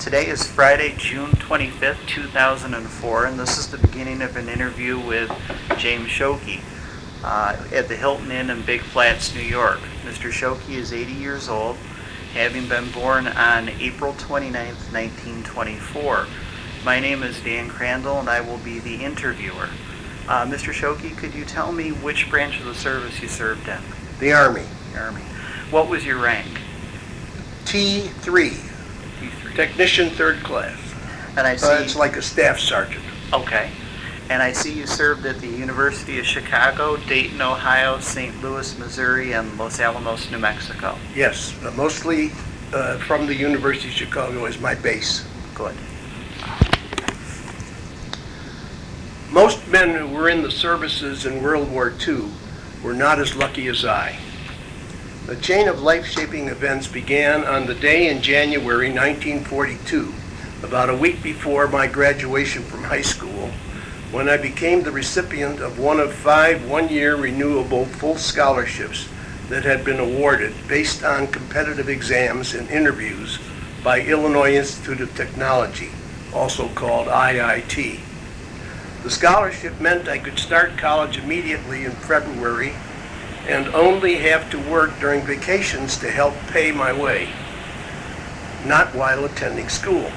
Today is Friday, June 25th, 2004, and this is the beginning of an interview with James Schoke at the Hilton Inn in Big Flats, New York. Mr. Schoke is 80 years old, having been born on April 29th, 1924. My name is Dan Crandall, and I will be the interviewer. Mr. Schoke, could you tell me which branch of the service you served in? The Army. The Army. What was your rank? T3. T3. Technician third class. And I see. It's like a staff sergeant. Okay. And I see you served at the University of Chicago, Dayton, Ohio, St. Louis, Missouri, and Los Alamos, New Mexico. Yes, mostly from the University of Chicago is my base. Good. Most men who were in the services in World War II were not as lucky as I. The chain of life-shaping events began on the day in January 1942, about a week before my graduation from high school, when I became the recipient of one of 5 one-year renewable full scholarships that had been awarded based on competitive exams and interviews by Illinois Institute of Technology, also called IIT. The scholarship meant I could start college immediately in February and only have to work during vacations to help pay my way, not while attending school.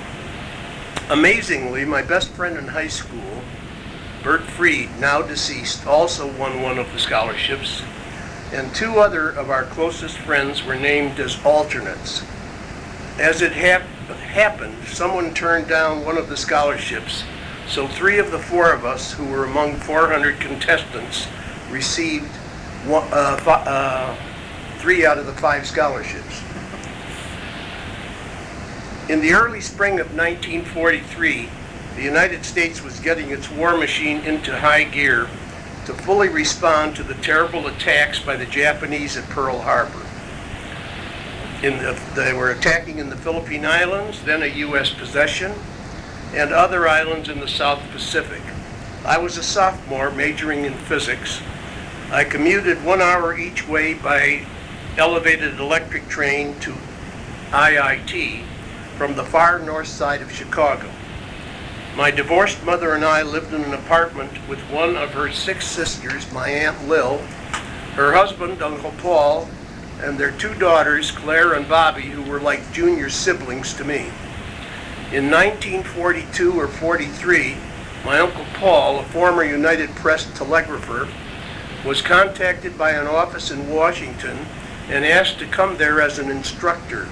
Amazingly, my best friend in high school, Bert Freed, now deceased, also won one of the scholarships, and 2 other of our closest friends were named as alternates. As it happened, someone turned down one of the scholarships, so 3 of the 4 of us, who were among 400 contestants, received 3 out of the 5 scholarships. In the early spring of 1943, the United States was getting its war machine into high gear to fully respond to the terrible attacks by the Japanese at Pearl Harbor. They were attacking in the Philippine Islands, then a U.S. possession, and other islands in the South Pacific. I was a sophomore majoring in physics. I commuted 1 hour each way by elevated electric train to IIT from the far north side of Chicago. My divorced mother and I lived in an apartment with one of her 6 sisters, my Aunt Lil, her husband, Uncle Paul, and their 2 daughters, Claire and Bobby, who were like junior siblings to me. In 1942 or 43, my Uncle Paul, a former United Press telegrapher, was contacted by an office in Washington and asked to come there as an instructor.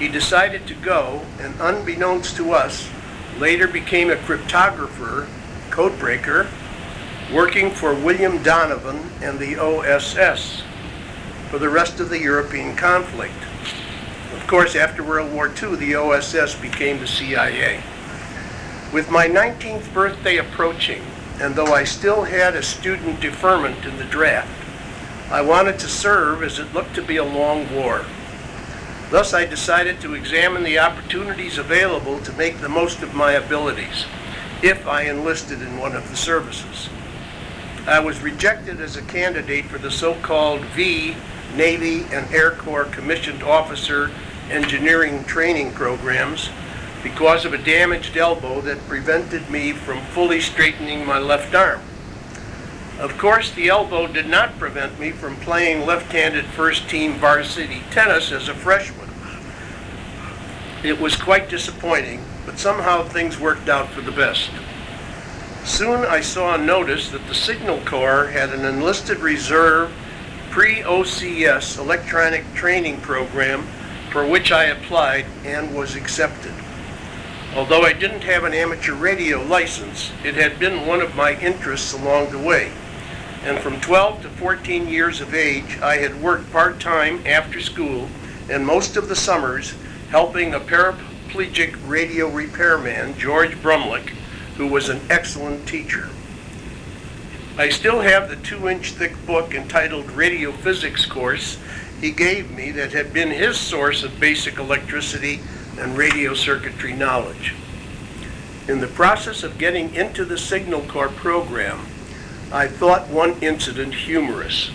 He decided to go, and unbeknownst to us, later became a cryptographer, codebreaker, working for William Donovan and the OSS for the rest of the European conflict. Of course, after World War II, the OSS became the CIA. With my 19th birthday approaching, and though I still had a student deferment in the draft, I wanted to serve as it looked to be a long war. Thus, I decided to examine the opportunities available to make the most of my abilities, if I enlisted in one of the services. I was rejected as a candidate for the so-called V, Navy and Air Corps Commissioned Officer Engineering Training programs because of a damaged elbow that prevented me from fully straightening my left arm. Of course, the elbow did not prevent me from playing left-handed first-team varsity tennis as a freshman. It was quite disappointing, but somehow things worked out for the best. Soon I saw a notice that the Signal Corps had an enlisted reserve pre-OCS electronic training program for which I applied and was accepted. Although I didn't have an amateur radio license, it had been one of my interests along the way. And from 12 to 14 years of age, I had worked part-time after school and most of the summers helping a paraplegic radio repairman, George Brumlick, who was an excellent teacher. I still have the 2-inch thick book entitled Radio Physics course he gave me that had been his source of basic electricity and radio circuitry knowledge. In the process of getting into the Signal Corps program, I thought one incident humorous.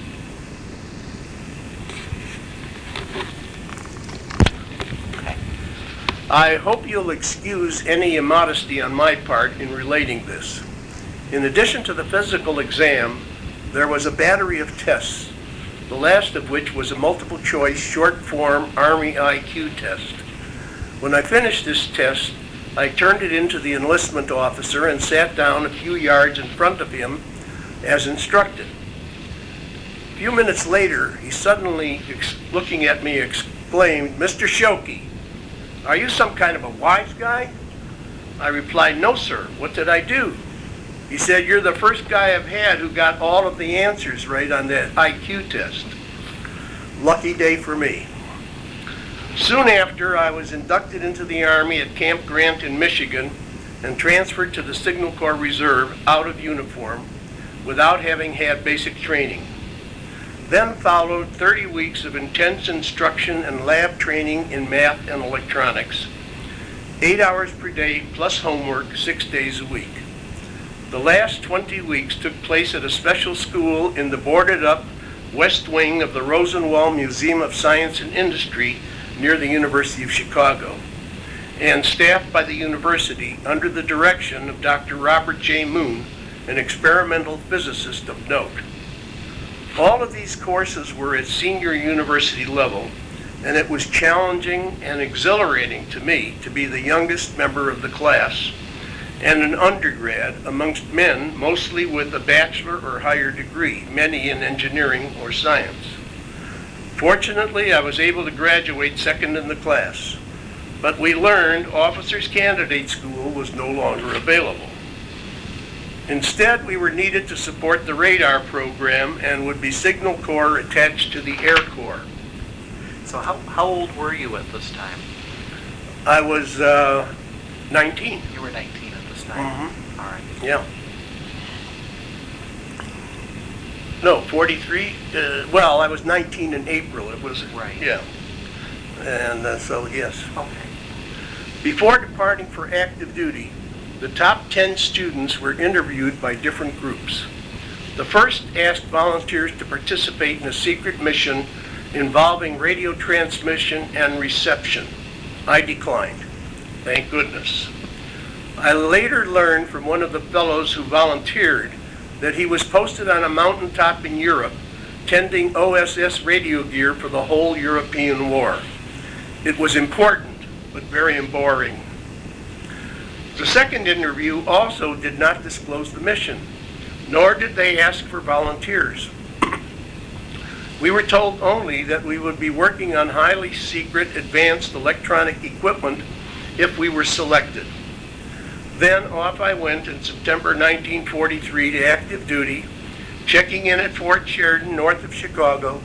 I hope you'll excuse any immodesty on my part in relating this. In addition to the physical exam, there was a battery of tests, the last of which was a multiple choice short form Army IQ test. When I finished this test, I turned it in to the enlistment officer and sat down a few yards in front of him as instructed. A few minutes later, he suddenly, looking at me, exclaimed, "Mr. Schoke, are you some kind of a wise guy?" I replied, "No, sir. What did I do?" He said, "You're the first guy I've had who got all of the answers right on that IQ test." Lucky day for me. Soon after, I was inducted into the Army at Camp Grant in Michigan and transferred to the Signal Corps Reserve out of uniform without having had basic training. Then followed 30 weeks of intense instruction and lab training in math and electronics, 8 hours per day plus homework 6 days a week. The last 20 weeks took place at a special school in the boarded-up West Wing of the Rosenwald Museum of Science and Industry near the University of Chicago, and staffed by the university under the direction of Dr. Robert J. Moon, an experimental physicist of note. All of these courses were at senior university level, and it was challenging and exhilarating to me to be the youngest member of the class and an undergrad amongst men mostly with a bachelor or higher degree, many in engineering or science. Fortunately, I was able to graduate second in the class, but we learned Officers Candidate School was no longer available. Instead, we were needed to support the radar program and would be Signal Corps attached to the Air Corps. So how old were you at this time? I was 19. You were 19 at this time? Mm-hmm. All right. Yeah. No, 43. Well, I was 19 in April. It was, right. Yeah. And so, yes. Okay. Before departing for active duty, the top 10 students were interviewed by different groups. The first asked volunteers to participate in a secret mission involving radio transmission and reception. I declined. Thank goodness. I later learned from one of the fellows who volunteered that he was posted on a mountaintop in Europe, tending OSS radio gear for the whole European war. It was important, but very boring. The second interview also did not disclose the mission, nor did they ask for volunteers. We were told only that we would be working on highly secret advanced electronic equipment if we were selected. Then off I went in September 1943 to active duty, checking in at Fort Sheridan north of Chicago,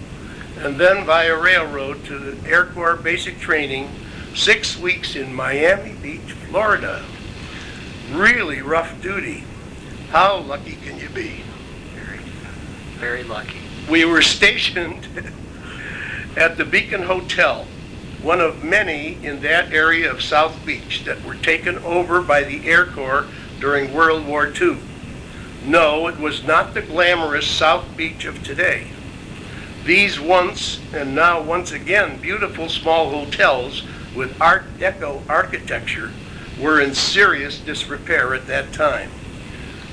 and then via railroad to the Air Corps basic training, 6 weeks in Miami Beach, Florida. Really rough duty. How lucky can you be? Very, very lucky. We were stationed at the Beacon Hotel, one of many in that area of South Beach that were taken over by the Air Corps during World War II. No, it was not the glamorous South Beach of today. These once, and now once again, beautiful small hotels with Art Deco architecture were in serious disrepair at that time,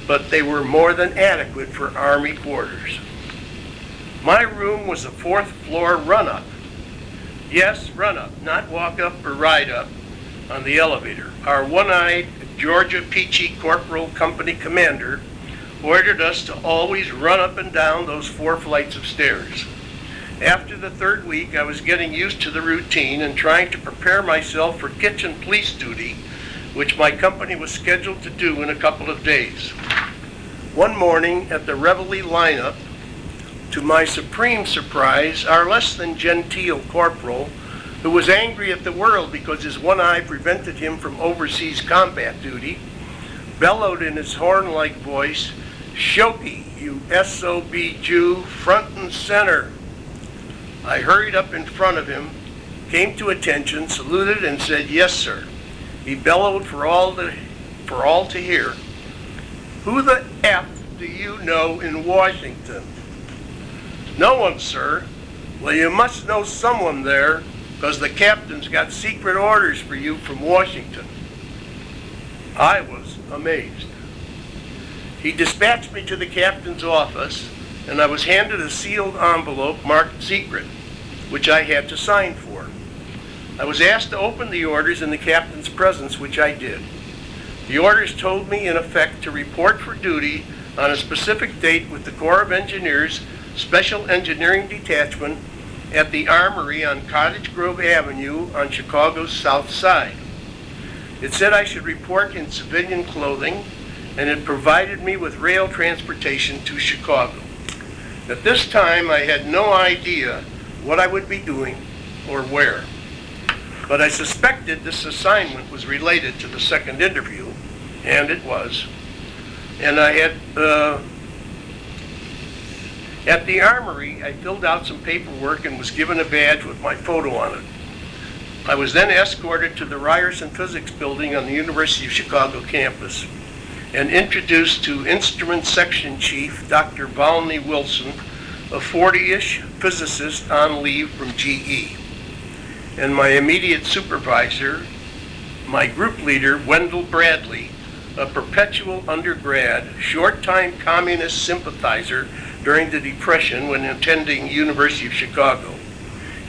but they were more than adequate for Army quarters. My room was a 4th floor run-up. Yes, run-up, not walk-up or ride-up on the elevator. Our one-eyed Georgia Peachy Corporal Company commander ordered us to always run up and down those 4 flights of stairs. After the 3rd week, I was getting used to the routine and trying to prepare myself for kitchen police duty, which my company was scheduled to do in a couple of days. One morning at the Reveille lineup, to my supreme surprise, our less than genteel corporal, who was angry at the world because his one eye prevented him from overseas combat duty, bellowed in his horn-like voice, "Schoke, you SOB Jew, front and center." I hurried up in front of him, came to attention, saluted, and said, "Yes, sir." He bellowed for all to hear, "Who the F do you know in Washington?" "No one, sir." "Well, you must know someone there. because the captain's got secret orders for you from Washington. I was amazed. He dispatched me to the captain's office, and I was handed a sealed envelope marked secret, which I had to sign for. I was asked to open the orders in the captain's presence, which I did. The orders told me, in effect, to report for duty on a specific date with the Corps of Engineers Special Engineering Detachment at the Armory on Cottage Grove Avenue on Chicago's south side. It said I should report in civilian clothing, and it provided me with rail transportation to Chicago. At this time, I had no idea what I would be doing or where, but I suspected this assignment was related to the second interview, and it was. And I had, at the Armory, I filled out some paperwork and was given a badge with my photo on it. I was then escorted to the Ryerson Physics Building on the University of Chicago campus and introduced to Instrument Section Chief Dr. Volney Wilson, a 40-ish physicist on leave from GE, and my immediate supervisor, my group leader, Wendell Bradley, a perpetual undergrad, short-time communist sympathizer during the Depression when attending University of Chicago.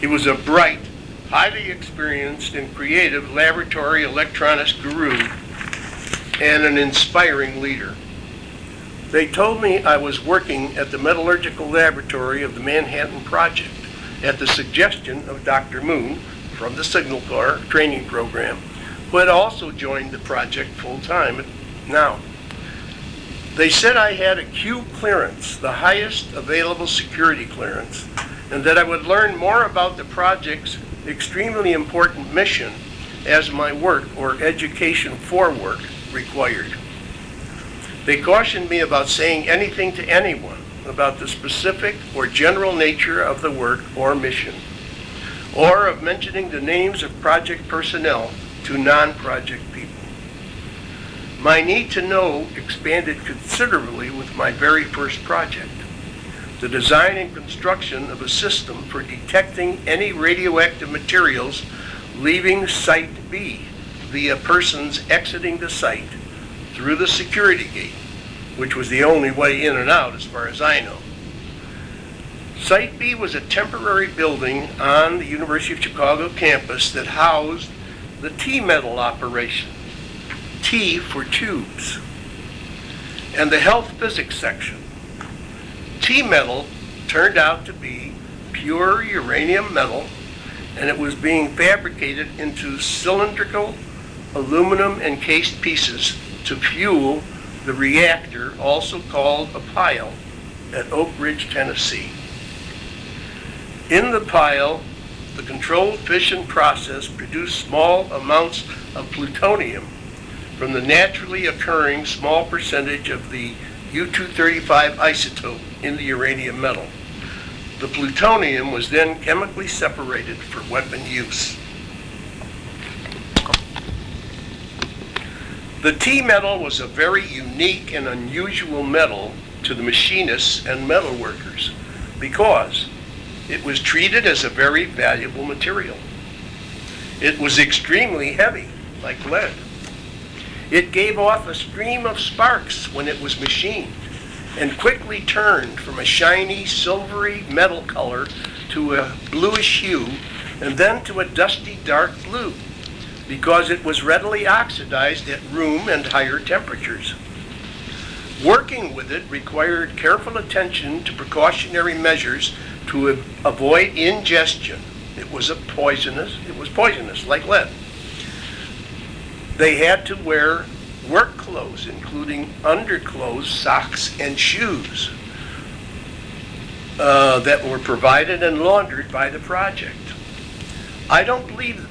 He was a bright, highly experienced and creative laboratory electronics guru and an inspiring leader. They told me I was working at the metallurgical laboratory of the Manhattan Project at the suggestion of Dr. Moon from the Signal Corps training program, who had also joined the project full-time now. They said I had a Q clearance, the highest available security clearance, and that I would learn more about the project's extremely important mission as my work or education for work required. They cautioned me about saying anything to anyone about the specific or general nature of the work or mission, or of mentioning the names of project personnel to non-project people. My need to know expanded considerably with my very first project, the design and construction of a system for detecting any radioactive materials leaving Site B via persons exiting the site through the security gate, which was the only way in and out as far as I know. Site B was a temporary building on the University of Chicago campus that housed the T-metal operation, T for tubes, and the health physics section. T-metal turned out to be pure uranium metal, and it was being fabricated into cylindrical aluminum encased pieces to fuel the reactor, also called a pile, at Oak Ridge, Tennessee. In the pile, the controlled fission process produced small amounts of plutonium from the naturally occurring small percentage of the U-235 isotope in the uranium metal. The plutonium was then chemically separated for weapon use. The T-metal was a very unique and unusual metal to the machinists and metal workers because it was treated as a very valuable material. It was extremely heavy, like lead. It gave off a stream of sparks when it was machined and quickly turned from a shiny, silvery metal color to a bluish hue and then to a dusty dark blue because it was readily oxidized at room and higher temperatures. Working with it required careful attention to precautionary measures to avoid ingestion. It was poisonous, like lead. They had to wear work clothes, including underclothes, socks, and shoes that were provided and laundered by the project. I don't believe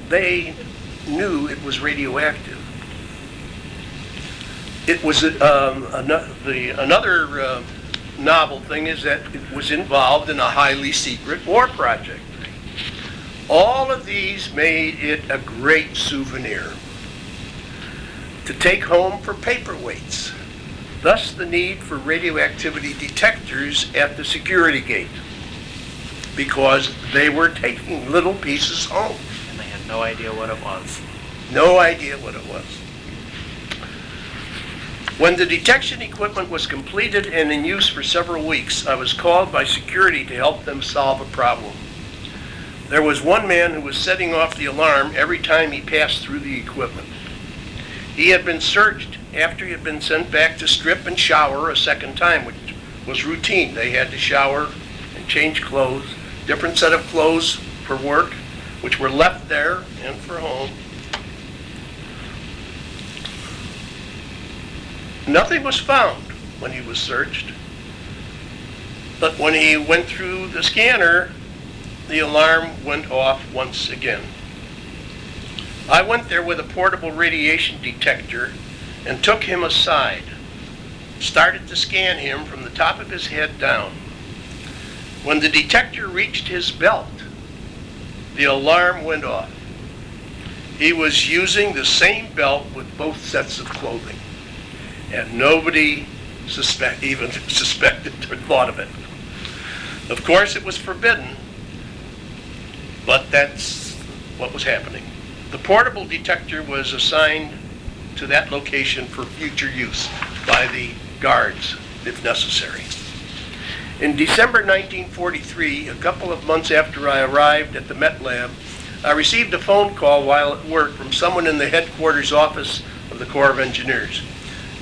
they knew it was radioactive. It was another novel thing is that it was involved in a highly secret war project. All of these made it a great souvenir to take home for paperweights, thus the need for radioactivity detectors at the security gate. because they were taking little pieces home. And they had no idea what it was. No idea what it was. When the detection equipment was completed and in use for several weeks, I was called by security to help them solve a problem. There was one man who was setting off the alarm every time he passed through the equipment. He had been searched after he had been sent back to strip and shower a second time, which was routine. They had to shower and change clothes, different set of clothes for work, which were left there and for home. Nothing was found when he was searched, but when he went through the scanner, the alarm went off once again. I went there with a portable radiation detector and took him aside, started to scan him from the top of his head down. When the detector reached his belt, the alarm went off. He was using the same belt with both sets of clothing, and nobody even suspected or thought of it. Of course, it was forbidden, but that's what was happening. The portable detector was assigned to that location for future use by the guards, if necessary. In December 1943, a couple of months after I arrived at the Met Lab, I received a phone call while at work from someone in the headquarters office of the Corps of Engineers.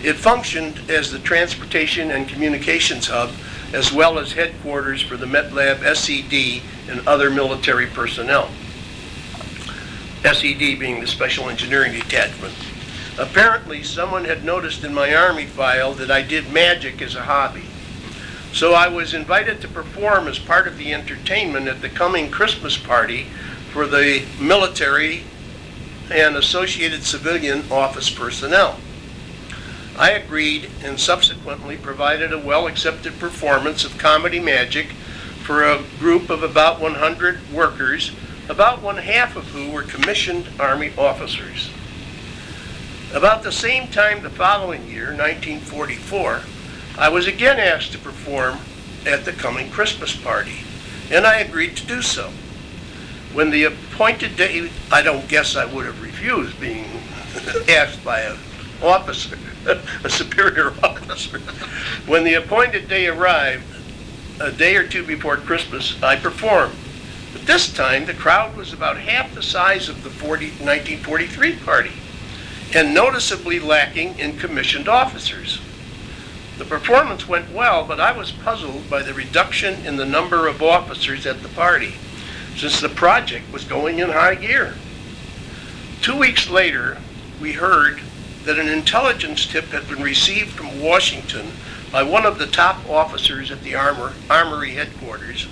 It functioned as the transportation and communications hub, as well as headquarters for the Met Lab SED and other military personnel. SED being the Special Engineering Detachment. Apparently, someone had noticed in my Army file that I did magic as a hobby. So I was invited to perform as part of the entertainment at the coming Christmas party for the military and associated civilian office personnel. I agreed and subsequently provided a well-accepted performance of comedy magic for a group of about 100 workers, about one half of who were commissioned Army officers. About the same time the following year, 1944, I was again asked to perform at the coming Christmas party, and I agreed to do so. When the appointed day, I don't guess I would have refused being asked by an officer, a superior officer. When the appointed day arrived, a day or two before Christmas, I performed. But this time, the crowd was about half the size of the 1943 party, and noticeably lacking in commissioned officers. The performance went well, but I was puzzled by the reduction in the number of officers at the party, since the project was going in high gear. 2 weeks later, we heard that an intelligence tip had been received from Washington by one of the top officers at the Armory headquarters,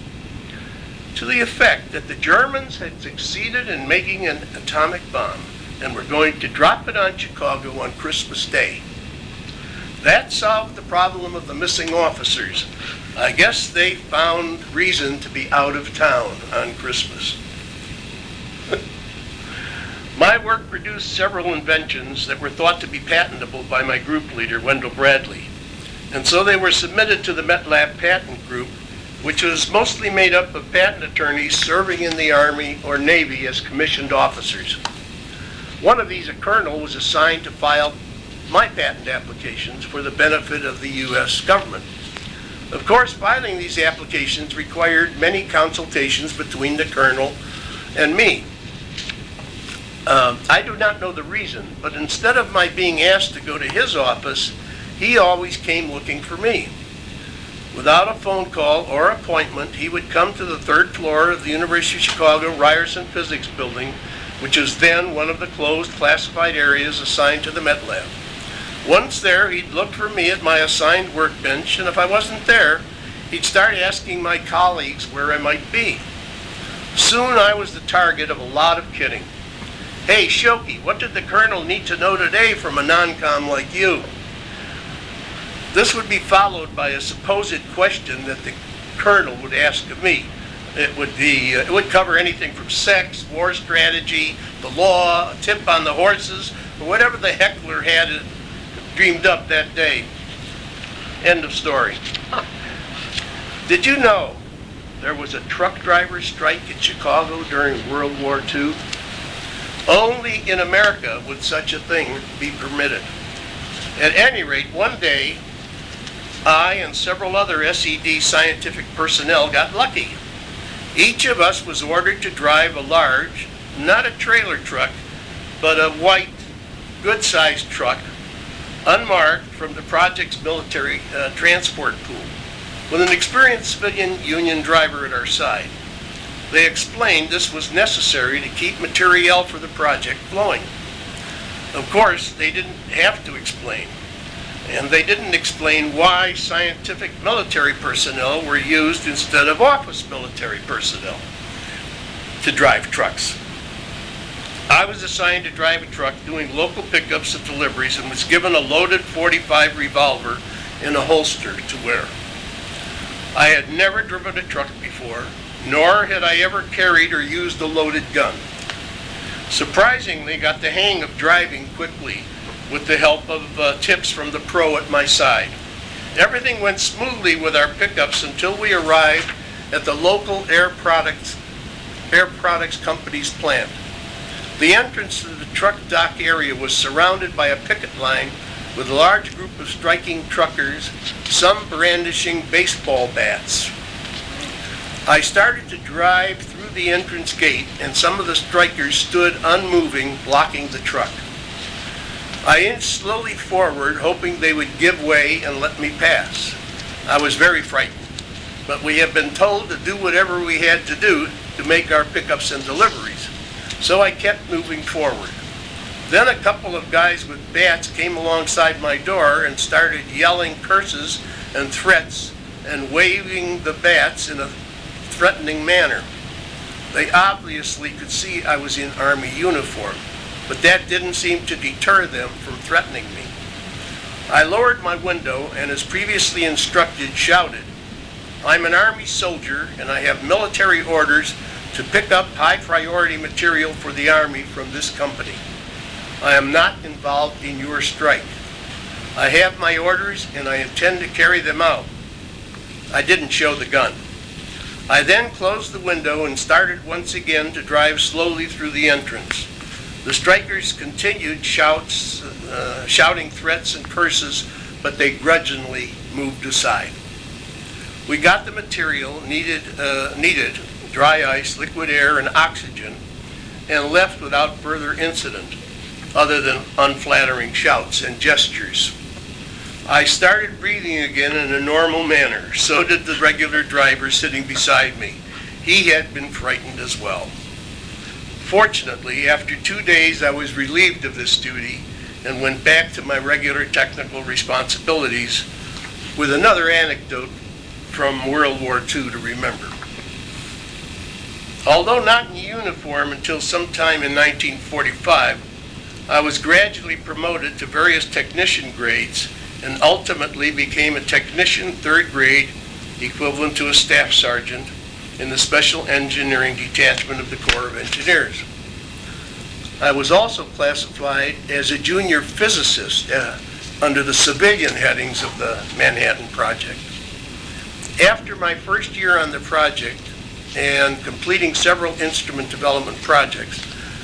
to the effect that the Germans had succeeded in making an atomic bomb and were going to drop it on Chicago on Christmas Day. That solved the problem of the missing officers. I guess they found reason to be out of town on Christmas. My work produced several inventions that were thought to be patentable by my group leader, Wendell Bradley. And so they were submitted to the Met Lab Patent Group, which was mostly made up of patent attorneys serving in the Army or Navy as commissioned officers. One of these, a colonel, was assigned to file my patent applications for the benefit of the U.S. government. Of course, filing these applications required many consultations between the colonel and me. I do not know the reason, but instead of my being asked to go to his office, he always came looking for me. Without a phone call or appointment, he would come to the third floor of the University of Chicago Ryerson Physics Building, which was then one of the closed classified areas assigned to the Met Lab. Once there, he'd look for me at my assigned workbench, and if I wasn't there, he'd start asking my colleagues where I might be. Soon I was the target of a lot of kidding. Hey, Schoke, what did the colonel need to know today from a non-com like you? This would be followed by a supposed question that the colonel would ask of me. It would cover anything from sex, war strategy, the law, a tip on the horses, or whatever the heckler had dreamed up that day. End of story. Did you know there was a truck driver strike in Chicago during World War II? Only in America would such a thing be permitted. At any rate, one day, I and several other SED scientific personnel got lucky. Each of us was ordered to drive a large, not a trailer truck, but a white, good-sized truck, unmarked, from the project's military transport pool, with an experienced civilian union driver at our side. They explained this was necessary to keep materiel for the project flowing. Of course, they didn't have to explain. And they didn't explain why scientific military personnel were used instead of office military personnel to drive trucks. I was assigned to drive a truck doing local pickups and deliveries and was given a loaded .45 revolver in a holster to wear. I had never driven a truck before, nor had I ever carried or used a loaded gun. Surprisingly, got the hang of driving quickly with the help of tips from the pro at my side. Everything went smoothly with our pickups until we arrived at the local Air Products Company's plant. The entrance to the truck dock area was surrounded by a picket line with a large group of striking truckers, some brandishing baseball bats. I started to drive through the entrance gate, and some of the strikers stood unmoving, blocking the truck. I inched slowly forward, hoping they would give way and let me pass. I was very frightened, but we had been told to do whatever we had to do to make our pickups and deliveries, so I kept moving forward. Then a couple of guys with bats came alongside my door and started yelling curses and threats and waving the bats in a threatening manner. They obviously could see I was in Army uniform, but that didn't seem to deter them from threatening me. I lowered my window and, as previously instructed, shouted, "I'm an Army soldier and I have military orders to pick up high priority material for the Army from this company. I am not involved in your strike. I have my orders and I intend to carry them out." I didn't show the gun. I then closed the window and started once again to drive slowly through the entrance. The strikers continued shouting threats and curses, but they grudgingly moved aside. We got the material needed, dry ice, liquid air, and oxygen, and left without further incident, other than unflattering shouts and gestures. I started breathing again in a normal manner. So did the regular driver sitting beside me. He had been frightened as well. Fortunately, after 2 days, I was relieved of this duty and went back to my regular technical responsibilities with another anecdote from World War II to remember. Although not in uniform until sometime in 1945, I was gradually promoted to various technician grades and ultimately became a technician 3rd grade, equivalent to a staff sergeant, in the Special Engineering Detachment of the Corps of Engineers. I was also classified as a junior physicist under the civilian headings of the Manhattan Project. After my first year on the project and completing several instrument development projects,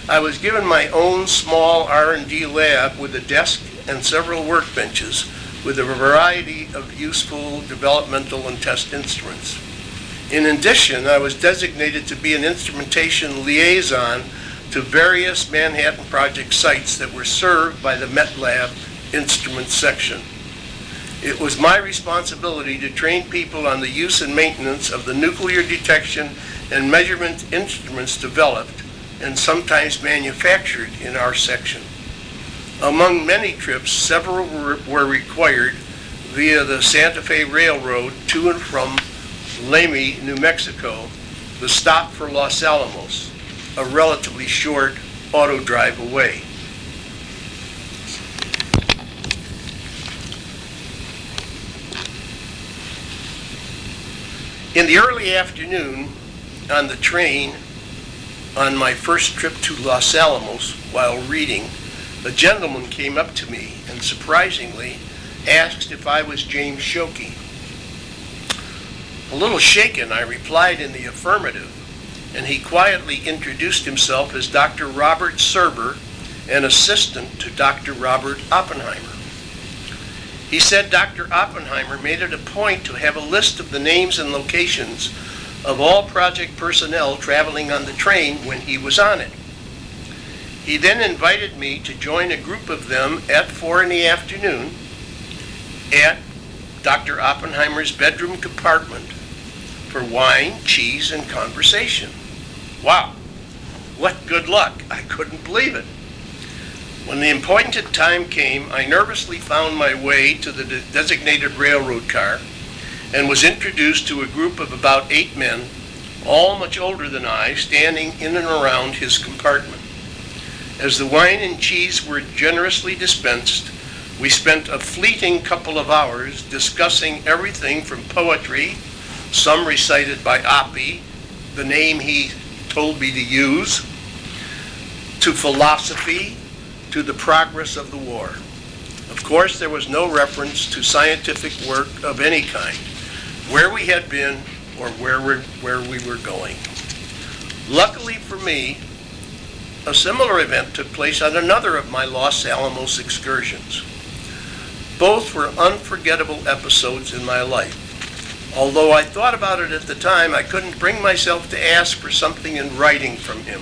I was given my own small R&D lab with a desk and several workbenches with a variety of useful developmental and test instruments. In addition, I was designated to be an instrumentation liaison to various Manhattan Project sites that were served by the Met Lab Instrument Section. It was my responsibility to train people on the use and maintenance of the nuclear detection and measurement instruments developed and sometimes manufactured in our section. Among many trips, several were required via the Santa Fe Railroad to and from Lamy, New Mexico, the stop for Los Alamos, a relatively short auto drive away. In the early afternoon, on the train, on my first trip to Los Alamos, while reading, a gentleman came up to me and surprisingly asked if I was James Schoke. A little shaken, I replied in the affirmative, and he quietly introduced himself as Dr. Robert Serber, an assistant to Dr. Robert Oppenheimer. He said Dr. Oppenheimer made it a point to have a list of the names and locations of all project personnel traveling on the train when he was on it. He then invited me to join a group of them at 4 in the afternoon at Dr. Oppenheimer's bedroom compartment for wine, cheese, and conversation. Wow, what good luck. I couldn't believe it. When the appointed time came, I nervously found my way to the designated railroad car and was introduced to a group of about 8 men, all much older than I, standing in and around his compartment. As the wine and cheese were generously dispensed, we spent a fleeting couple of hours discussing everything from poetry, some recited by Oppie, the name he told me to use, to philosophy, to the progress of the war. Of course, there was no reference to scientific work of any kind, where we had been or where we were going. Luckily for me, a similar event took place on another of my Los Alamos excursions. Both were unforgettable episodes in my life. Although I thought about it at the time, I couldn't bring myself to ask for something in writing from him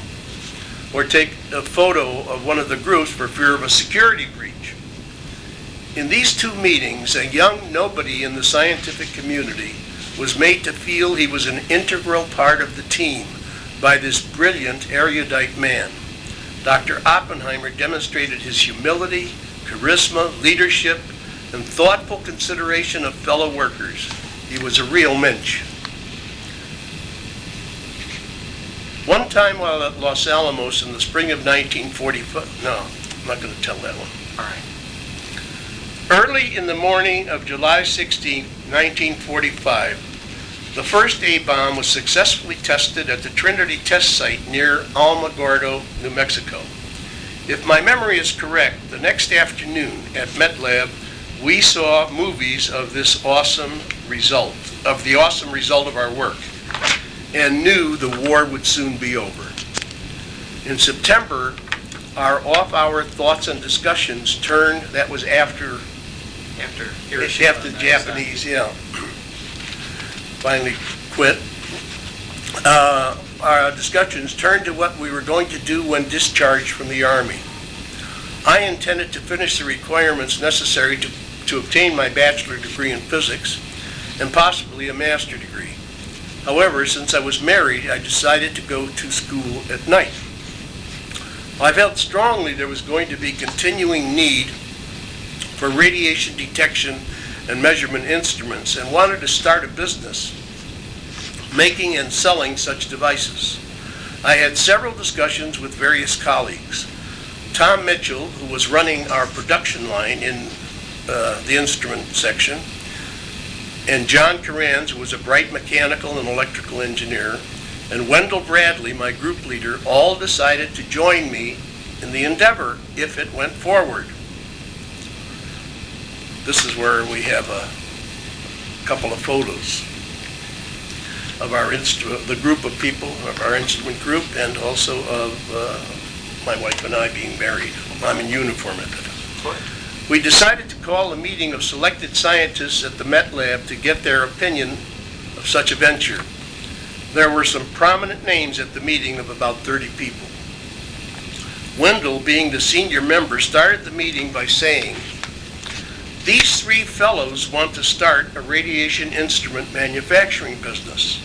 or take a photo of one of the groups for fear of a security breach. In these 2 meetings, a young nobody in the scientific community was made to feel he was an integral part of the team by this brilliant, erudite man. Dr. Oppenheimer demonstrated his humility, charisma, leadership, and thoughtful consideration of fellow workers. He was a real mensch. One time while at Los Alamos in the spring of 1945, no, I'm not going to tell that one. All right. Early in the morning of July 16, 1945, the first A-bomb was successfully tested at the Trinity test site near Alamogordo, New Mexico. If my memory is correct, the next afternoon at MetLab, we saw movies of this awesome result, of our work, and knew the war would soon be over. In September, our off-hour thoughts and discussions turned, that was after the Japanese, finally quit. Our discussions turned to what we were going to do when discharged from the Army. I intended to finish the requirements necessary to obtain my bachelor degree in physics and possibly a master degree. However, since I was married, I decided to go to school at night. I felt strongly there was going to be continuing need for radiation detection and measurement instruments and wanted to start a business making and selling such devices. I had several discussions with various colleagues. Tom Mitchell, who was running our production line in the instrument section, and John Corons, who was a bright mechanical and electrical engineer, and Wendell Bradley, my group leader, all decided to join me in the endeavor if it went forward. This is where we have a couple of photos of our the group of people, of our instrument group, and also of my wife and I being married. I'm in uniform at the time. We decided to call a meeting of selected scientists at the Met Lab to get their opinion of such a venture. There were some prominent names at the meeting of about 30 people. Wendell, being the senior member, started the meeting by saying, "These 3 fellows want to start a radiation instrument manufacturing business."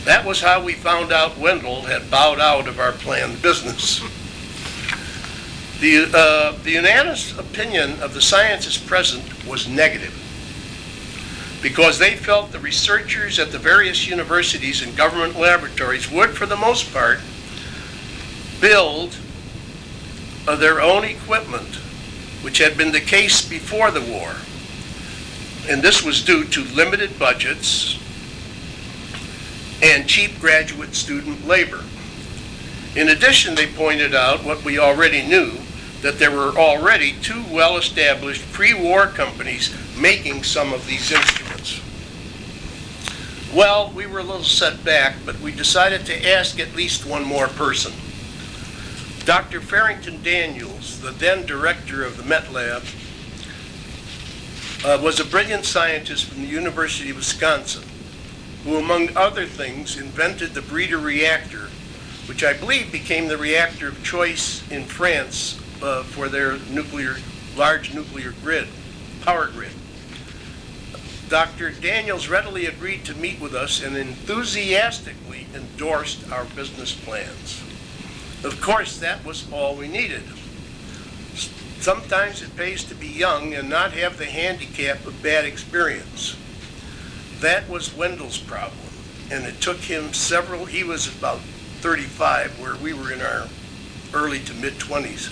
That was how we found out Wendell had bowed out of our planned business. The unanimous opinion of the scientists present was negative, because they felt the researchers at the various universities and government laboratories would, for the most part, build their own equipment, which had been the case before the war. And this was due to limited budgets and cheap graduate student labor. In addition, they pointed out what we already knew, that there were already 2 well-established pre-war companies making some of these instruments. Well, we were a little set back, but we decided to ask at least one more person. Dr. Farrington Daniels, the then director of the Met Lab, was a brilliant scientist from the University of Wisconsin, who, among other things, invented the breeder reactor, which I believe became the reactor of choice in France for their large nuclear power grid. Dr. Daniels readily agreed to meet with us and enthusiastically endorsed our business plans. Of course, that was all we needed. Sometimes it pays to be young and not have the handicap of bad experience. That was Wendell's problem, and it took him he was about 35, where we were in our early to mid-20s.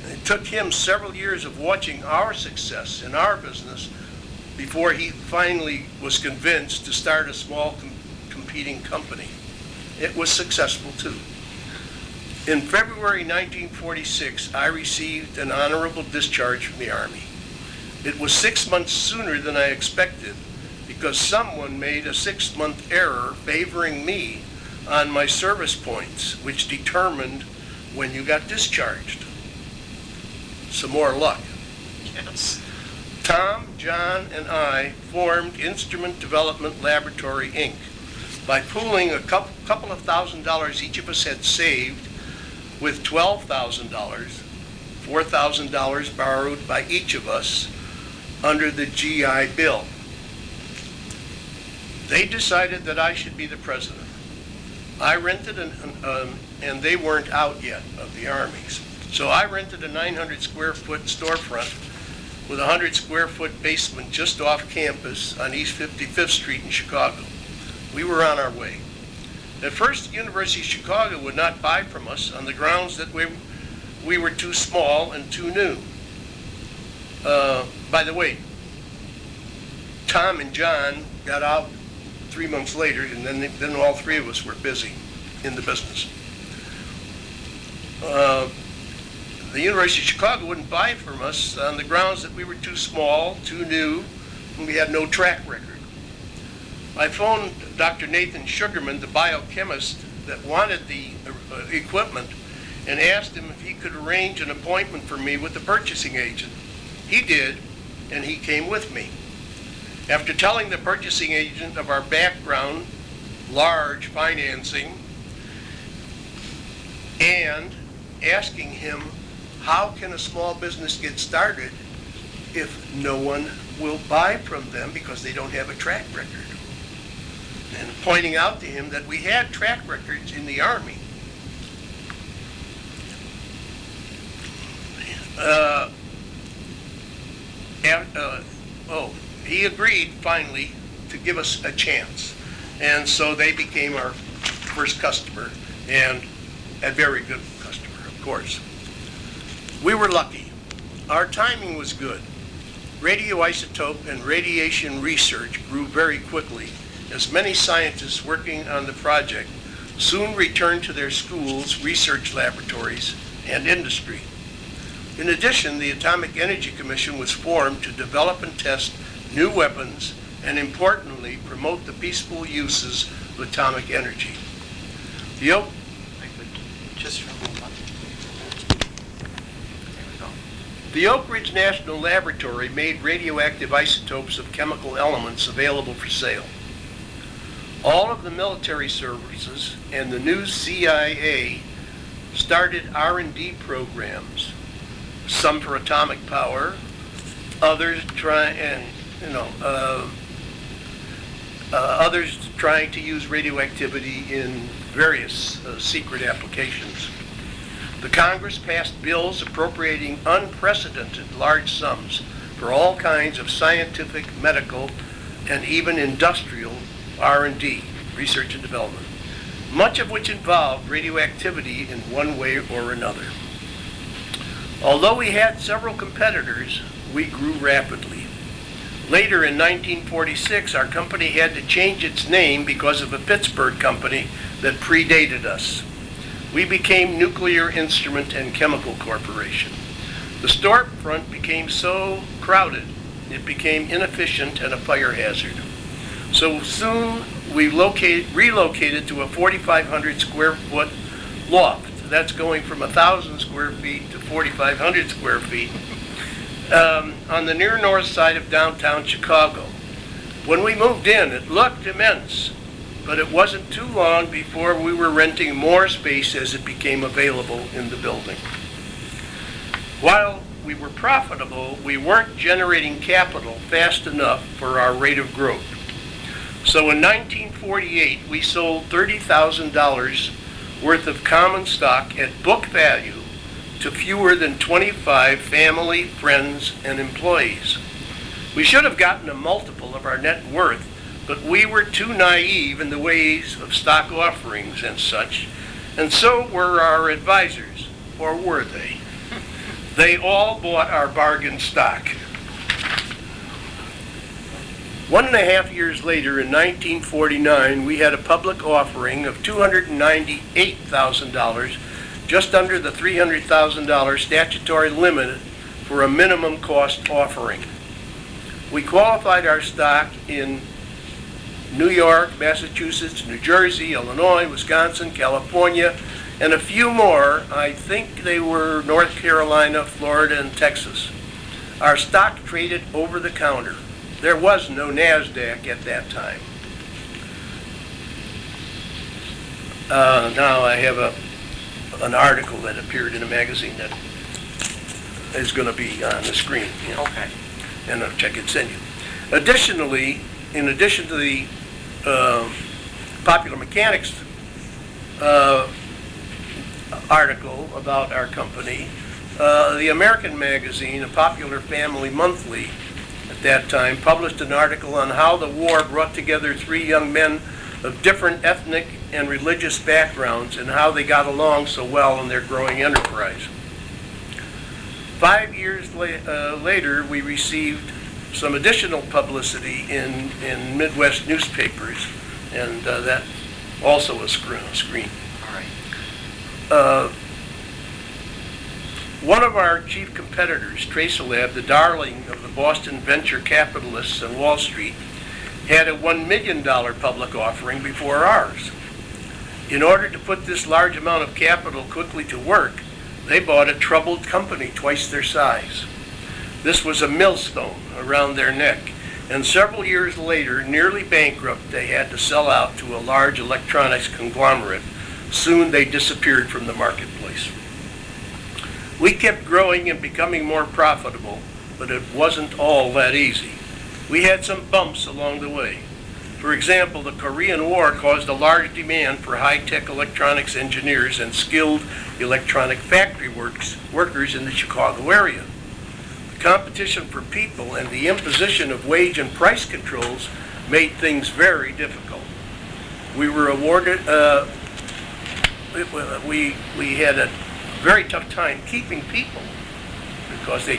It took him several years of watching our success in our business before he finally was convinced to start a small competing company. It was successful too. In February 1946, I received an honorable discharge from the Army. It was 6 months sooner than I expected because someone made a 6-month error favoring me on my service points, which determined when you got discharged. Some more luck. Yes. Tom, John, and I formed Instrument Development Laboratory, Inc. by pooling a couple of $1,000s each of us had saved with $12,000, $4,000 borrowed by each of us under the GI Bill. They decided that I should be the president. I rented, and they weren't out yet of the armies. So I rented a 900 square foot storefront with a 100 square foot basement just off campus on East 55th Street in Chicago. We were on our way. At first, the University of Chicago would not buy from us on the grounds that we were too small and too new. By the way, Tom and John got out 3 months later, and then all three of us were busy in the business. The University of Chicago wouldn't buy from us on the grounds that we were too small, too new, and we had no track record. I phoned Dr. Nathan Sugarman, the biochemist that wanted the equipment, and asked him if he could arrange an appointment for me with the purchasing agent. He did, and he came with me. After telling the purchasing agent of our background, large financing, and asking him, how can a small business get started if no one will buy from them because they don't have a track record? And pointing out to him that we had track records in the Army. He agreed finally to give us a chance. And so they became our first customer, and a very good customer, of course. We were lucky. Our timing was good. Radioisotope and radiation research grew very quickly, as many scientists working on the project soon returned to their schools, research laboratories, and industry. In addition, the Atomic Energy Commission was formed to develop and test new weapons and, importantly, promote the peaceful uses of atomic energy. The Oak Ridge National Laboratory made radioactive isotopes of chemical elements available for sale. All of the military services and the new CIA started R&D programs, some for atomic power, others others trying to use radioactivity in various secret applications. The Congress passed bills appropriating unprecedented large sums for all kinds of scientific, medical, and even industrial R&D, research and development, much of which involved radioactivity in one way or another. Although we had several competitors, we grew rapidly. Later in 1946, our company had to change its name because of a Pittsburgh company that predated us. We became Nuclear Instrument and Chemical Corporation. The storefront became so crowded, it became inefficient and a fire hazard. So soon we relocated to a 4,500 square foot loft. That's going from 1,000 square feet to 4,500 square feet on the near north side of downtown Chicago. When we moved in, it looked immense, but it wasn't too long before we were renting more space as it became available in the building. While we were profitable, we weren't generating capital fast enough for our rate of growth. So in 1948, we sold $30,000 worth of common stock at book value to fewer than 25 family, friends, and employees. We should have gotten a multiple of our net worth, but we were too naive in the ways of stock offerings and such, and so were our advisors, or were they? They all bought our bargain stock. 1.5 years later, in 1949, we had a public offering of $298,000, just under the $300,000 statutory limit for a minimum cost offering. We qualified our stock in New York, Massachusetts, New Jersey, Illinois, Wisconsin, California, and a few more. I think they were North Carolina, Florida, and Texas. Our stock traded over the counter. There was no NASDAQ at that time. Now I have an article that appeared in a magazine that is going to be on the screen. Okay. And I'll check it, send you. Additionally, in addition to the Popular Mechanics article about our company, the American magazine, a popular family monthly at that time, published an article on how the war brought together three young men of different ethnic and religious backgrounds and how they got along so well in their growing enterprise. 5 years later, we received some additional publicity in Midwest newspapers, and that also was screen. All right. One of our chief competitors, Tracelab, the darling of the Boston venture capitalists on Wall Street, had a $1 million public offering before ours. In order to put this large amount of capital quickly to work, they bought a troubled company twice their size. This was a millstone around their neck, and several years later, nearly bankrupt, they had to sell out to a large electronics conglomerate. Soon they disappeared from the marketplace. We kept growing and becoming more profitable, but it wasn't all that easy. We had some bumps along the way. For example, the Korean War caused a large demand for high-tech electronics engineers and skilled electronic factory workers in the Chicago area. The competition for people and the imposition of wage and price controls made things very difficult. We were awarded, we had a very tough time keeping people because they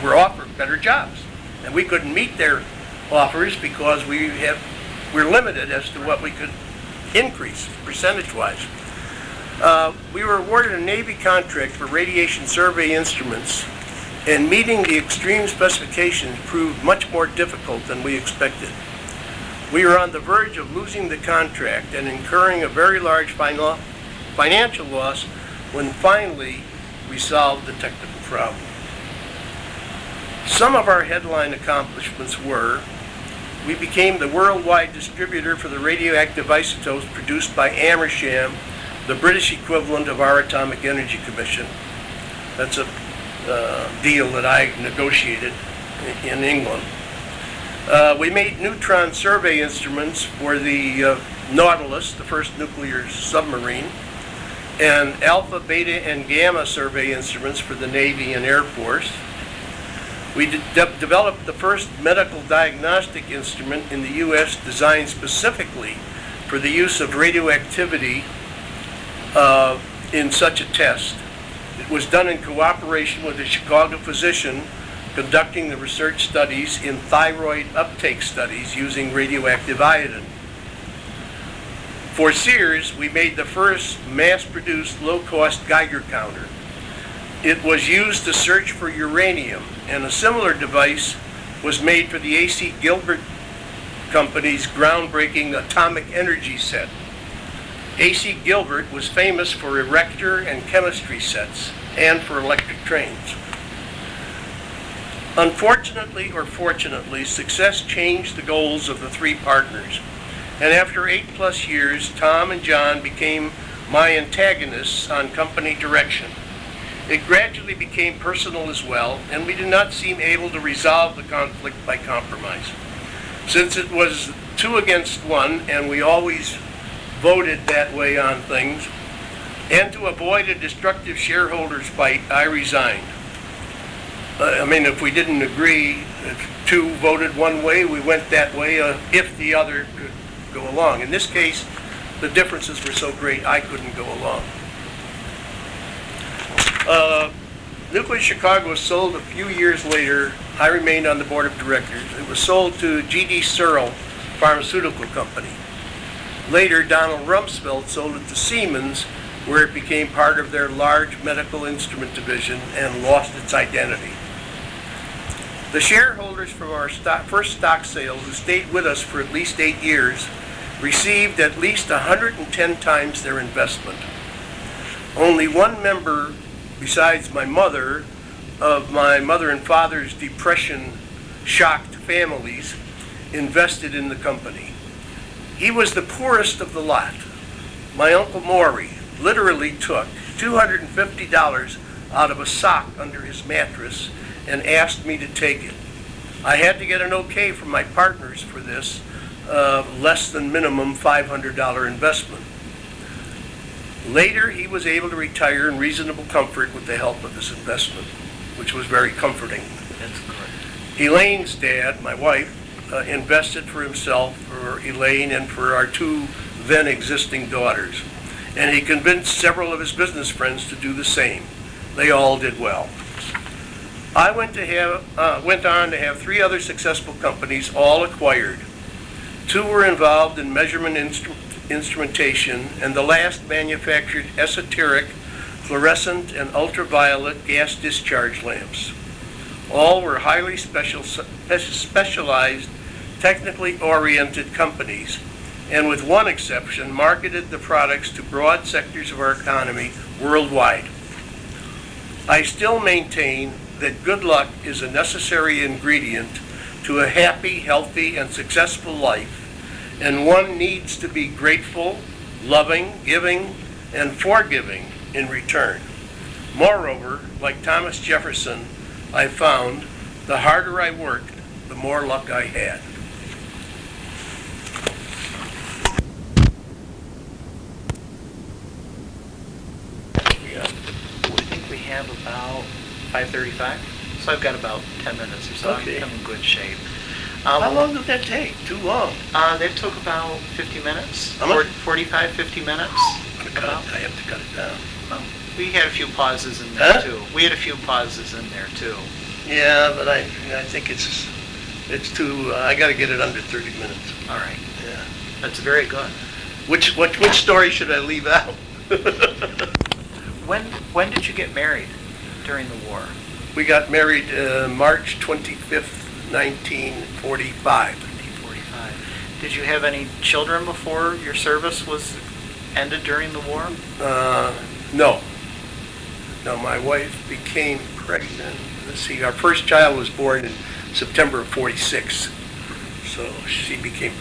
were offered better jobs, and we couldn't meet their offers because we're limited as to what we could increase percentage-wise. We were awarded a Navy contract for radiation survey instruments, and meeting the extreme specifications proved much more difficult than we expected. We were on the verge of losing the contract and incurring a very large financial loss when finally we solved the technical problem. Some of our headline accomplishments were: we became the worldwide distributor for the radioactive isotopes produced by Amersham, the British equivalent of our Atomic Energy Commission. That's a deal that I negotiated in England. We made neutron survey instruments for the Nautilus, the first nuclear submarine, and alpha, beta, and gamma survey instruments for the Navy and Air Force. We developed the first medical diagnostic instrument in the U.S. designed specifically for the use of radioactivity in such a test. It was done in cooperation with a Chicago physician conducting the research studies in thyroid uptake studies using radioactive iodine. For Sears, we made the first mass-produced low-cost Geiger counter. It was used to search for uranium, and a similar device was made for the A.C. Gilbert Company's groundbreaking atomic energy set. A.C. Gilbert was famous for erector and chemistry sets and for electric trains. Unfortunately or fortunately, success changed the goals of the three partners, and after 8+ years, Tom and John became my antagonists on company direction. It gradually became personal as well, and we did not seem able to resolve the conflict by compromise. Since it was 2 against 1, and we always voted that way on things, and to avoid a destructive shareholders fight, I resigned. If we didn't agree, if 2 voted one way, we went that way if the other could go along. In this case, the differences were so great I couldn't go along. Nuclear Chicago was sold a few years later. I remained on the board of directors. It was sold to G.D. Searle Pharmaceutical Company. Later, Donald Rumsfeld sold it to Siemens, where it became part of their large medical instrument division and lost its identity. The shareholders from our first stock sale, who stayed with us for at least 8 years, received at least 110 times their investment. Only one member, besides my mother, of my mother and father's depression-shocked families, invested in the company. He was the poorest of the lot. My Uncle Maury literally took $250 out of a sock under his mattress and asked me to take it. I had to get an okay from my partners for this less than minimum $500 investment. Later, he was able to retire in reasonable comfort with the help of this investment, which was very comforting. That's correct. Elaine's dad, my wife, invested for himself, for Elaine, and for our 2 then existing daughters. And he convinced several of his business friends to do the same. They all did well. I went on to have 3 other successful companies, all acquired. 2 were involved in measurement instrumentation, and the last manufactured esoteric, fluorescent, and ultraviolet gas discharge lamps. All were highly specialized, technically oriented companies, and with one exception, marketed the products to broad sectors of our economy worldwide. I still maintain that good luck is a necessary ingredient to a happy, healthy, and successful life, and one needs to be grateful, loving, giving, and forgiving in return. Moreover, like Thomas Jefferson, I found the harder I worked, the more luck I had. I think we have about 5:35, so I've got about 10 minutes or so. Okay. I'm in good shape. How long did that take? Too long. That took about 50 minutes, How much? 45, 50 minutes. I have to cut it down. Well, we had a few pauses in there Huh? too. We had a few pauses in there too. Yeah, but I think it's too. I got to get it under 30 minutes. All right, Yeah. that's very good. Which story should I leave out? When did you get married during the war? We got married March 25th, 1945. 1945. Did you have any children before your service was ended during the war? No. No, my wife became pregnant. Let's see, our first child was born in September of 46. So she became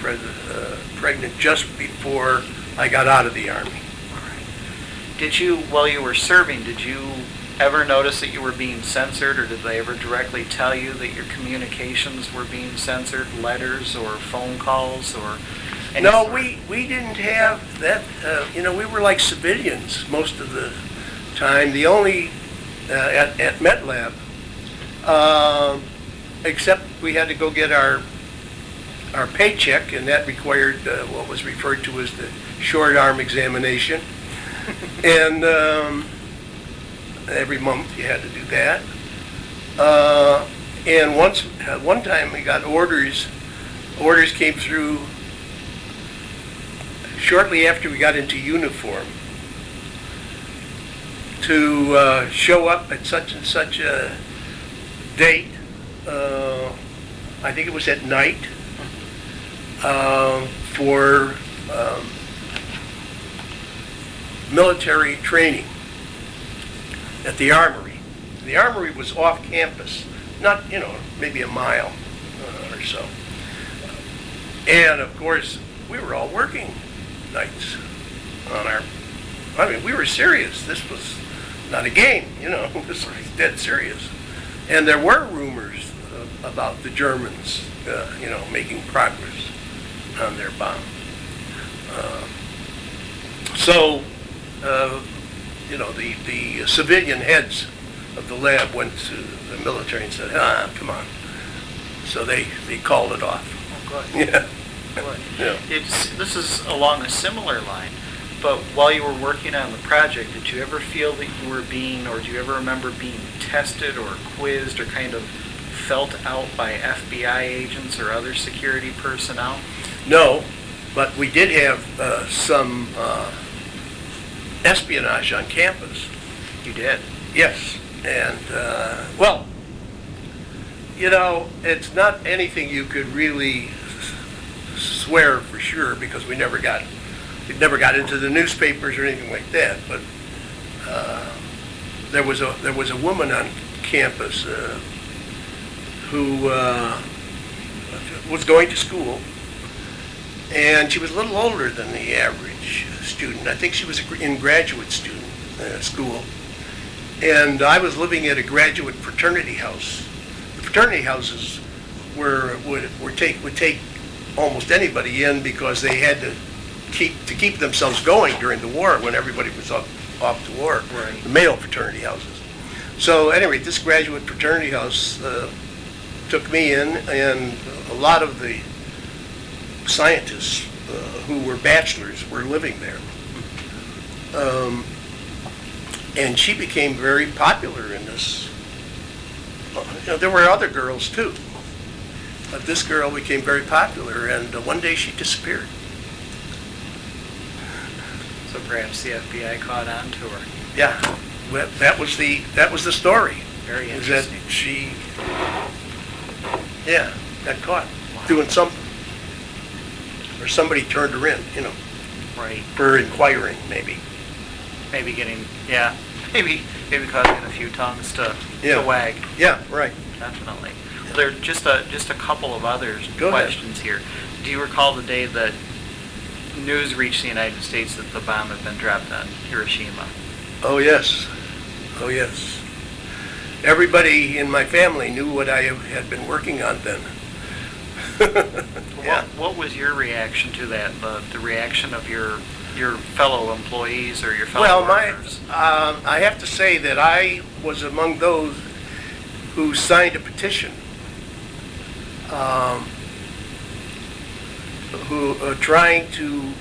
pregnant just before I got out of the Army. All right. Did you, while you were serving, did you ever notice that you were being censored, or did they ever directly tell you that your communications were being censored, letters or phone calls or any No, sort? we didn't have that. We were like civilians most of the time. The only at MetLab, except we had to go get our paycheck, and that required what was referred to as the short arm examination, and every month you had to do that. And one time we got orders. Orders came through shortly after we got into uniform to show up at such and such a date I think it was at night, for military training at the Armory. The Armory was off campus, not, maybe a mile or so. And of course, we were all working nights we were serious. This was not a game, this was dead serious. And there were rumors about the Germans, making progress on their bomb. The civilian heads of the lab went to the military and said, come on. So they called it off. Oh, good. Yeah. Good. Yeah. This is along a similar line, but while you were working on the project, did you ever feel that you were or do you ever remember being tested or quizzed or kind of felt out by FBI agents or other security personnel? No, but we did have some espionage on campus. You did? Yes, and it's not anything you could really swear for sure because it never got into the newspapers or anything like that. But there was a woman on campus who was going to school, and she was a little older than the average student. I think she was in graduate student school, and I was living at a graduate fraternity house. The fraternity houses would take almost anybody in because they had to keep themselves going during the war when everybody was off to war. Right. The male fraternity houses. So anyway, this graduate fraternity house took me in, and a lot of the scientists who were bachelors were living there. And she became very popular in this. There were other girls too, but this girl became very popular, and one day she disappeared. So perhaps the FBI caught on to her. Yeah, well, that was the story. Very Is that interesting. she, got caught doing something, or somebody turned her in, Right. for inquiring, maybe. Maybe maybe causing a few tongues to wag. Yeah, right. Definitely. There are just a couple of other Go ahead. questions here. Do you recall the day that news reached the United States that the bomb had been dropped on Hiroshima? Oh yes. Everybody in my family knew what I had been working on then. Yeah. What was your reaction to that? The reaction of your fellow employees or your fellow workers? I have to say that I was among those who signed a petition, trying to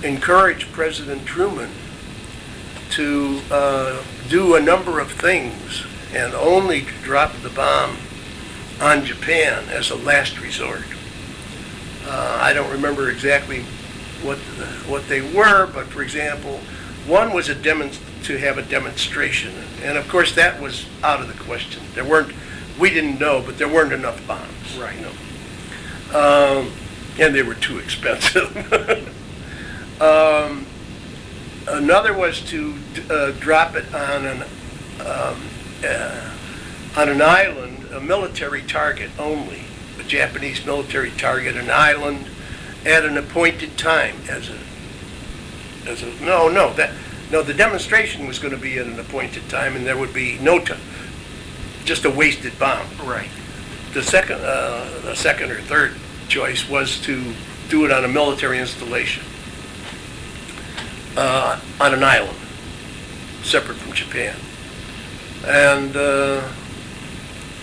encourage President Truman to do a number of things and only to drop the bomb on Japan as a last resort. I don't remember exactly what they were, but for example, one was to have a demonstration, and of course that was out of the question. We didn't know, but there weren't enough bombs. Right. And they were too expensive. Another was to drop it on an island, a military target only, a Japanese military target, an island, at an appointed time. The demonstration was going to be at an appointed time, and there would be no time, just a wasted bomb. Right. The second or third choice was to do it on a military installation on an island, separate from Japan. And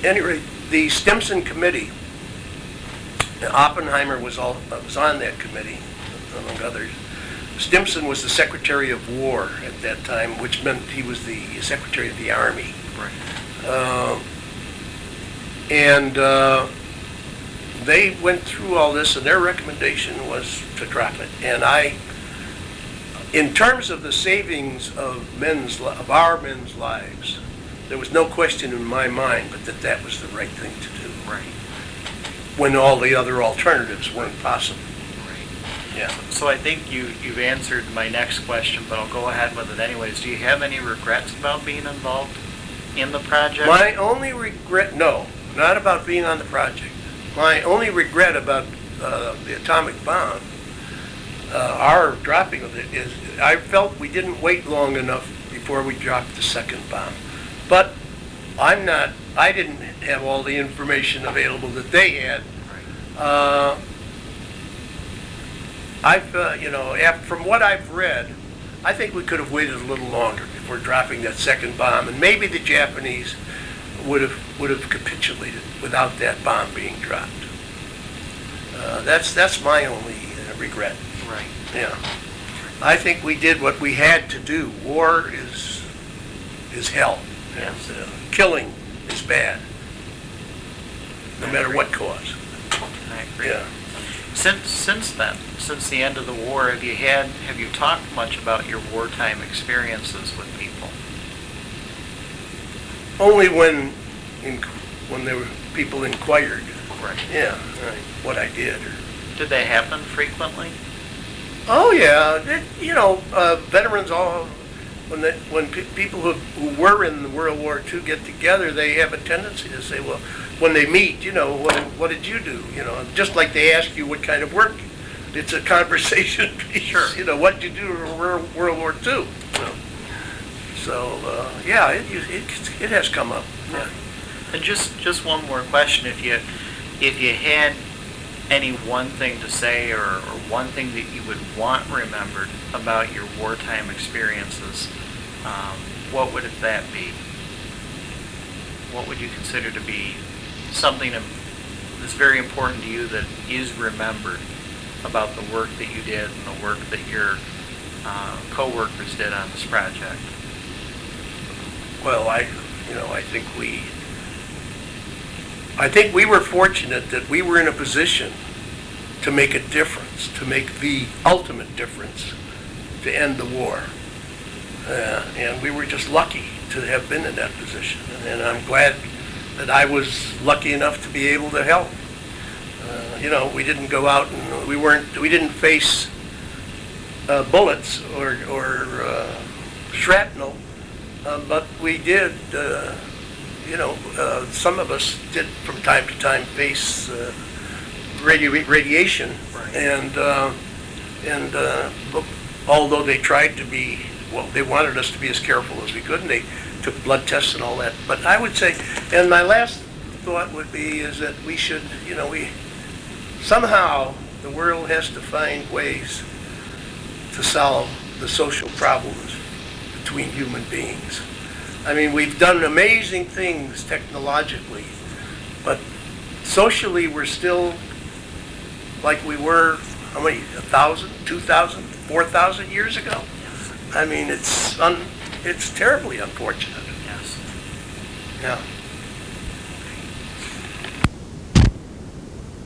anyway, the Stimson Committee, Oppenheimer was on that committee, among others. Stimson was the Secretary of War at that time, which meant he was the Secretary of the Army. Right. They went through all this, and their recommendation was to drop it. And in terms of the savings of our men's lives, There was no question in my mind but that was the right thing to do Right. when all the other alternatives weren't possible. Right. Yeah. So I think you've answered my next question, but I'll go ahead with it anyways. Do you have any regrets about being involved in the project? My only regret, no, not about being on the project. My only regret about the atomic bomb, our dropping of it, is I felt we didn't wait long enough before we dropped the second bomb. But I didn't have all the information available that they had. From what I've read, I think we could have waited a little longer before dropping that second bomb, and maybe the Japanese would have capitulated without that bomb being dropped. That's my only regret. Right. Yeah, I think we did what we had to do. War is hell. Yes. And, killing is bad, no matter what cause. I agree. Yeah. Since then, since the end of the war, have you talked much about your wartime experiences with people? Only when there were people inquired. Right. Yeah, what I did. Did they happen frequently? Oh yeah, veterans all when people who were in World War II get together, they have a tendency to say, well, when they meet, what did you do? Just like they ask you what kind of work. It's a conversation piece. Sure. What did you do in World War II? So yeah, it has come up. Yeah. And just one more question: if you had any one thing to say or one thing that you would want remembered about your wartime experiences, what would that be? What would you consider to be something that's very important to you that is remembered about the work that you did and the work that your co-workers did on this project? Well, I think we were fortunate that we were in a position to make a difference, to make the ultimate difference, to end the war. And we were just lucky to have been in that position. And I'm glad that I was lucky enough to be able to help. We didn't go out and we didn't face bullets or shrapnel, but we did. Some of us did from time to time face radiation, Right. and although they tried to be, they wanted us to be as careful as we could, and they took blood tests and all that. But I would say, and my last thought would be, is that we should, somehow the world has to find ways to solve the social problems between human beings. I mean, we've done amazing things technologically, but socially we're still like we were, how many, 1,000, 2,000, 4,000 years ago? I mean, it's terribly unfortunate. Yes. Yeah.